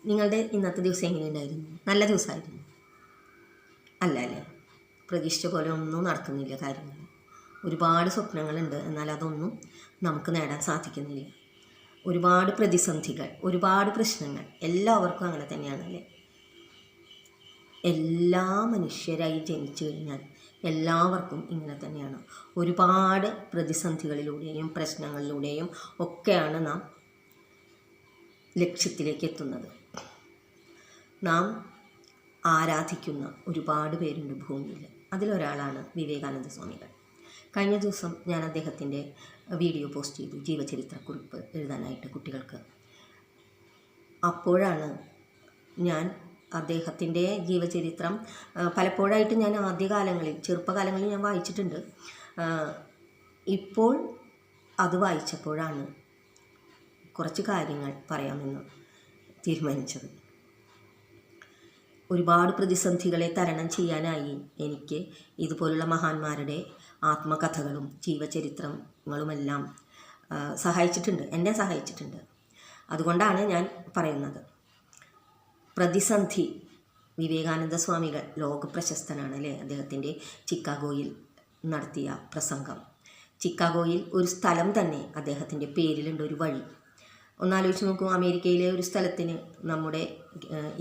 നിങ്ങളുടെ ഇന്നത്തെ ദിവസം എങ്ങനെയുണ്ടായിരുന്നു? നല്ല ദിവസമായിരുന്നു അല്ല അല്ലേ? പ്രതീക്ഷിച്ച പോലെ ഒന്നും നടക്കുന്നില്ല കാര്യങ്ങൾ. ഒരുപാട് സ്വപ്നങ്ങളുണ്ട്, എന്നാൽ അതൊന്നും നമുക്ക് നേടാൻ സാധിക്കുന്നില്ല. ഒരുപാട് പ്രതിസന്ധികൾ, ഒരുപാട് പ്രശ്നങ്ങൾ. എല്ലാവർക്കും അങ്ങനെ തന്നെയാണല്ലേ? എല്ലാ മനുഷ്യരായി ജനിച്ചു കഴിഞ്ഞാൽ എല്ലാവർക്കും ഇങ്ങനെ തന്നെയാണ്. ഒരുപാട് പ്രതിസന്ധികളിലൂടെയും പ്രശ്നങ്ങളിലൂടെയും ഒക്കെയാണ് നാം ലക്ഷ്യത്തിലേക്ക് എത്തുന്നത്. നാം ആരാധിക്കുന്ന ഒരുപാട് പേരുണ്ട് ഭൂമിയിൽ. അതിലൊരാളാണ് വിവേകാനന്ദ സ്വാമികൾ. കഴിഞ്ഞ ദിവസം ഞാൻ അദ്ദേഹത്തിൻ്റെ വീഡിയോ പോസ്റ്റ് ചെയ്തു, ജീവചരിത്രക്കുറിപ്പ് എഴുതാനായിട്ട് കുട്ടികൾക്ക്. അപ്പോഴാണ് ഞാൻ അദ്ദേഹത്തിൻ്റെ ജീവചരിത്രം പലപ്പോഴായിട്ട് ഞാൻ ആദ്യകാലങ്ങളിൽ, ചെറുപ്പകാലങ്ങളിൽ ഞാൻ വായിച്ചിട്ടുണ്ട്. ഇപ്പോൾ അത് വായിച്ചപ്പോഴാണ് കുറച്ച് കാര്യങ്ങൾ പറയാമെന്ന് തീരുമാനിച്ചത്. ഒരുപാട് പ്രതിസന്ധികളെ തരണം ചെയ്യാനായി എനിക്ക് ഇതുപോലുള്ള മഹാന്മാരുടെ ആത്മകഥകളും ജീവചരിത്രങ്ങളുമെല്ലാം സഹായിച്ചിട്ടുണ്ട്, എന്നെ സഹായിച്ചിട്ടുണ്ട്. അതുകൊണ്ടാണ് ഞാൻ പറയുന്നത്. പ്രതിസന്ധി, വിവേകാനന്ദ സ്വാമികൾ ലോകപ്രശസ്തനാണ് അല്ലേ? അദ്ദേഹത്തിൻ്റെ ചിക്കാഗോയിൽ നടത്തിയ പ്രസംഗം. ചിക്കാഗോയിൽ ഒരു സ്ഥലം തന്നെ അദ്ദേഹത്തിൻ്റെ പേരിലുണ്ട്, ഒരു വഴി. ഒന്നാലോചിച്ച് നോക്കൂ, അമേരിക്കയിലെ ഒരു സ്ഥലത്തിന് നമ്മുടെ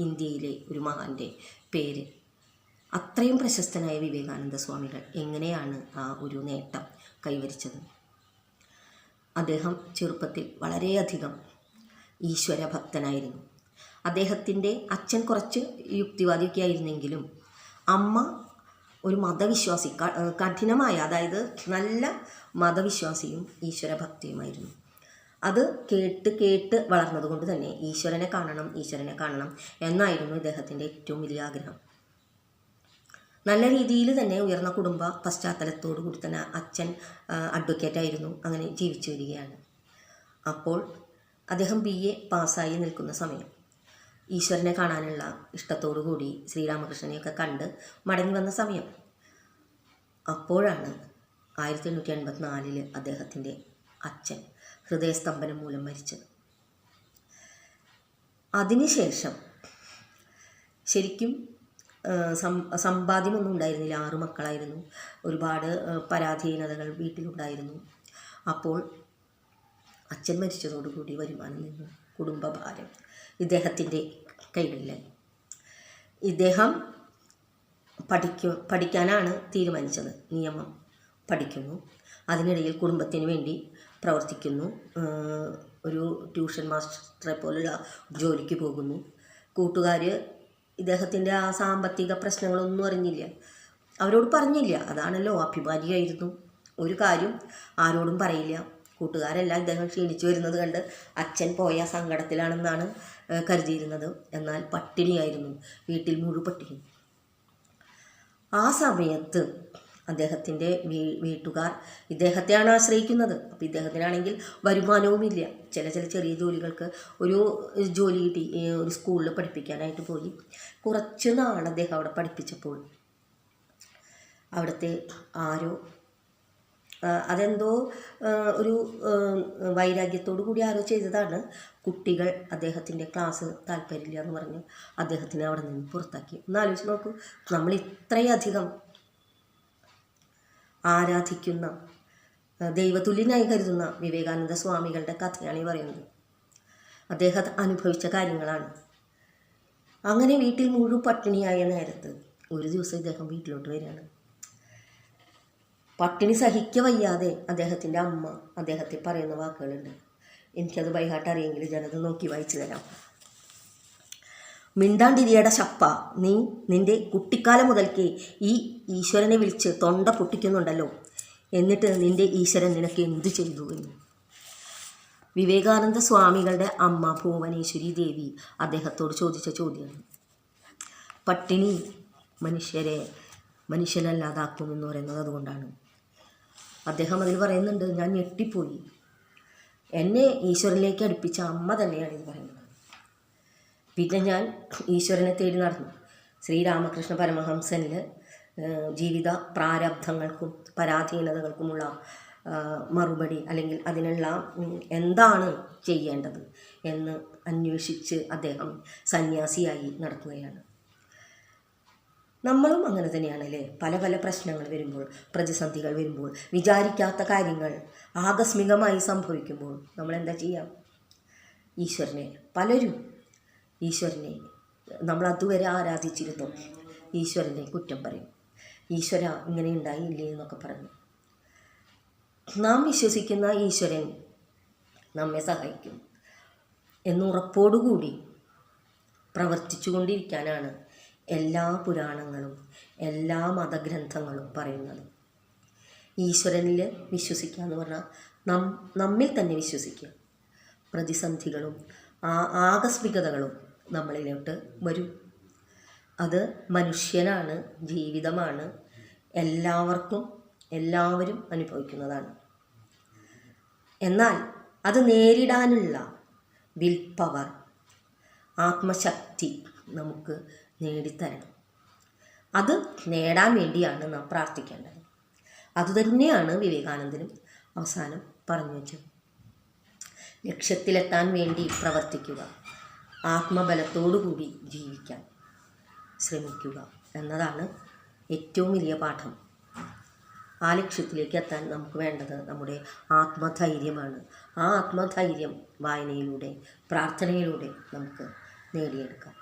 ഇന്ത്യയിലെ ഒരു മഹാൻ്റെ പേര്. അത്രയും പ്രശസ്തനായ വിവേകാനന്ദ സ്വാമികൾ എങ്ങനെയാണ് ആ ഒരു നേട്ടം കൈവരിച്ചത്? അദ്ദേഹം ചെറുപ്പത്തിൽ വളരെയധികം ഈശ്വരഭക്തനായിരുന്നു. അദ്ദേഹത്തിൻ്റെ അച്ഛൻ കുറച്ച് യുക്തിവാദിയൊക്കെ ആയിരുന്നെങ്കിലും അമ്മ ഒരു മതവിശ്വാസി, കഠിനമായ, അതായത് നല്ല മതവിശ്വാസിയും ഈശ്വരഭക്തിയുമായിരുന്നു. അത് കേട്ട് വളർന്നത് കൊണ്ട് തന്നെ ഈശ്വരനെ കാണണം എന്നായിരുന്നു ഇദ്ദേഹത്തിൻ്റെ ഏറ്റവും വലിയ ആഗ്രഹം. നല്ല രീതിയിൽ തന്നെ ഉയർന്ന കുടുംബ പശ്ചാത്തലത്തോടു കൂടി തന്നെ അച്ഛൻ അഡ്വക്കേറ്റായിരുന്നു, അങ്ങനെ ജീവിച്ചു വരികയാണ്. അപ്പോൾ അദ്ദേഹം BA പാസ്സായി നിൽക്കുന്ന സമയം ഈശ്വരനെ കാണാനുള്ള ഇഷ്ടത്തോടു കൂടി ശ്രീരാമകൃഷ്ണനെയൊക്കെ കണ്ട് മടങ്ങി വന്ന സമയം, അപ്പോഴാണ് 1884 അദ്ദേഹത്തിൻ്റെ അച്ഛൻ ഹൃദയസ്തംഭനം മൂലം മരിച്ചത്. അതിനുശേഷം ശരിക്കും സമ്പാദ്യമൊന്നും ഉണ്ടായിരുന്നില്ല. 6 മക്കളായിരുന്നു. ഒരുപാട് പരാധീനതകൾ വീട്ടിലുണ്ടായിരുന്നു. അപ്പോൾ അച്ഛൻ മരിച്ചതോടുകൂടി വരുമാനം നിന്നു, കുടുംബഭാരം ഇദ്ദേഹത്തിൻ്റെ കൈകളിലായി. ഇദ്ദേഹം പഠിക്കാനാണ് തീരുമാനിച്ചത്. നിയമം പഠിക്കുന്നു, അതിനിടയിൽ കുടുംബത്തിന് വേണ്ടി പ്രവർത്തിക്കുന്നു. ഒരു ട്യൂഷൻ മാസ്റ്ററെ പോലുള്ള ജോലിക്ക് പോകുന്നു. കൂട്ടുകാർ ഇദ്ദേഹത്തിൻ്റെ ആ സാമ്പത്തിക പ്രശ്നങ്ങളൊന്നും അറിഞ്ഞില്ല, അവരോട് പറഞ്ഞില്ല. അതാണല്ലോ, അഭിമാനിയായിരുന്നു. ഒരു കാര്യം ആരോടും പറയില്ല. കൂട്ടുകാരെല്ലാം ഇദ്ദേഹം ക്ഷീണിച്ചു വരുന്നത് കണ്ട് അച്ഛൻ പോയ സങ്കടത്തിലാണെന്നാണ് കരുതിയിരുന്നത്. എന്നാൽ പട്ടിണിയായിരുന്നു, വീട്ടിൽ പട്ടിണി. ആ സമയത്ത് അദ്ദേഹത്തിൻ്റെ വീട്ടുകാർ ഇദ്ദേഹത്തെയാണ് ആശ്രയിക്കുന്നത്. അപ്പോൾ ഇദ്ദേഹത്തിനാണെങ്കിൽ വരുമാനവുമില്ല. ചില ചെറിയ ജോലികൾക്ക് ഒരു ജോലി കിട്ടി, ഒരു സ്കൂളിൽ പഠിപ്പിക്കാനായിട്ട് പോയി. കുറച്ച് നാൾ അദ്ദേഹം അവിടെ പഠിപ്പിച്ചപ്പോൾ അവിടുത്തെ ആരോ അതെന്തോ ഒരു വൈരാഗ്യത്തോടു കൂടി ആരോ ചെയ്തതാണ്. കുട്ടികൾ അദ്ദേഹത്തിൻ്റെ ക്ലാസ് താല്പര്യമില്ല എന്ന് പറഞ്ഞ് അദ്ദേഹത്തിനെ അവിടെ നിന്ന് പുറത്താക്കി. ഒന്ന് ആലോചിച്ച് നോക്കൂ, നമ്മൾ ഇത്രയധികം ആരാധിക്കുന്ന, ദൈവതുല്യനായി കരുതുന്ന വിവേകാനന്ദ സ്വാമികളുടെ കഥയാണ് ഈ പറയുന്നത്. അദ്ദേഹം അനുഭവിച്ച കാര്യങ്ങളാണ്. അങ്ങനെ വീട്ടിൽ മുഴുവൻ പട്ടിണിയായ നേരത്ത് ഒരു ദിവസം ഇദ്ദേഹം വീട്ടിലോട്ട് വരികയാണ്. പട്ടിണി വയ്യാതെ അദ്ദേഹത്തിൻ്റെ അമ്മ അദ്ദേഹത്തെ പറയുന്ന വാക്കുകളുണ്ട്. എനിക്കത് ബൈഹാർട്ട് അറിയെങ്കിൽ ഞാനത് നോക്കി വായിച്ചു തരാം. മിണ്ടാണ്ടിരിയട ശപ്പ, നീ നിൻ്റെ കുട്ടിക്കാലം മുതൽക്കേ ഈ ഈശ്വരനെ വിളിച്ച് തൊണ്ട പൊട്ടിക്കുന്നുണ്ടല്ലോ, എന്നിട്ട് നിൻ്റെ ഈശ്വരൻ നിനക്ക് എന്തു ചെയ്തു എന്ന്. വിവേകാനന്ദ സ്വാമികളുടെ അമ്മ ഭുവനേശ്വരി ദേവി അദ്ദേഹത്തോട് ചോദിച്ച ചോദ്യമാണ്. പട്ടിണി മനുഷ്യനല്ലാതാക്കുമെന്ന് പറയുന്നത് അതുകൊണ്ടാണ്. അദ്ദേഹം അതിൽ പറയുന്നുണ്ട്, ഞാൻ ഞെട്ടിപ്പോയി. എന്നെ ഈശ്വരനിലേക്ക് അടുപ്പിച്ച അമ്മ തന്നെയാണ് ഇത് പറയുന്നത്. പിന്നെ ഞാൻ ഈശ്വരനെ തേടി നടന്നു. ശ്രീരാമകൃഷ്ണ പരമഹംസനിൽ ജീവിത പ്രാരബ്ധങ്ങൾക്കും പരാധീനതകൾക്കുമുള്ള മറുപടി അല്ലെങ്കിൽ അതിനുള്ള എന്താണ് ചെയ്യേണ്ടത് എന്ന് അന്വേഷിച്ച് അദ്ദേഹം സന്യാസിയായി നടക്കുകയാണ്. നമ്മളും അങ്ങനെ തന്നെയാണല്ലേ. പല പല പ്രശ്നങ്ങൾ വരുമ്പോൾ, പ്രതിസന്ധികൾ വരുമ്പോൾ, വിചാരിക്കാത്ത കാര്യങ്ങൾ ആകസ്മികമായി സംഭവിക്കുമ്പോൾ നമ്മൾ എന്താ ചെയ്യുക? ഈശ്വരനെ, പലരും ഈശ്വരനെ നമ്മൾ അതുവരെ ആരാധിച്ചിരുന്നു ഈശ്വരനെ കുറ്റം പറയും. ഈശ്വര ഇങ്ങനെ ഉണ്ടായില്ലേ എന്നൊക്കെ പറഞ്ഞു. നാം വിശ്വസിക്കുന്ന ഈശ്വരൻ നമ്മെ സഹായിക്കും എന്നുറപ്പോടുകൂടി പ്രവർത്തിച്ചു കൊണ്ടിരിക്കാനാണ് എല്ലാ പുരാണങ്ങളും എല്ലാ മതഗ്രന്ഥങ്ങളും പറയുന്നത്. ഈശ്വരനിൽ വിശ്വസിക്കുക എന്ന് പറഞ്ഞാൽ നമ്മിൽ തന്നെ വിശ്വസിക്കുക. പ്രതിസന്ധികളും ആകസ്മികതകളും നമ്മളിലോട്ട് വരും. അത് മനുഷ്യനാണ്, ജീവിതമാണ്, എല്ലാവരും അനുഭവിക്കുന്നതാണ്. എന്നാൽ അത് നേരിടാനുള്ള വിൽ പവർ, ആത്മശക്തി നമുക്ക് നേടിത്തരണം. അത് നേടാൻ വേണ്ടിയാണ് നാം പ്രാർത്ഥിക്കേണ്ടത്. അതുതന്നെയാണ് വിവേകാനന്ദനും അവസാനം പറഞ്ഞു വെച്ചത്. ലക്ഷ്യത്തിലെത്താൻ വേണ്ടി പ്രവർത്തിക്കുക, ആത്മബലത്തോടുകൂടി ജീവിക്കാൻ ശ്രമിക്കുക എന്നതാണ് ഏറ്റവും വലിയ പാഠം. ആ ലക്ഷ്യത്തിലേക്ക് എത്താൻ നമുക്ക് വേണ്ടത് നമ്മുടെ ആത്മധൈര്യമാണ്. ആ ആത്മധൈര്യം വായനയിലൂടെ, പ്രാർത്ഥനയിലൂടെ നമുക്ക് നേടിയെടുക്കാം.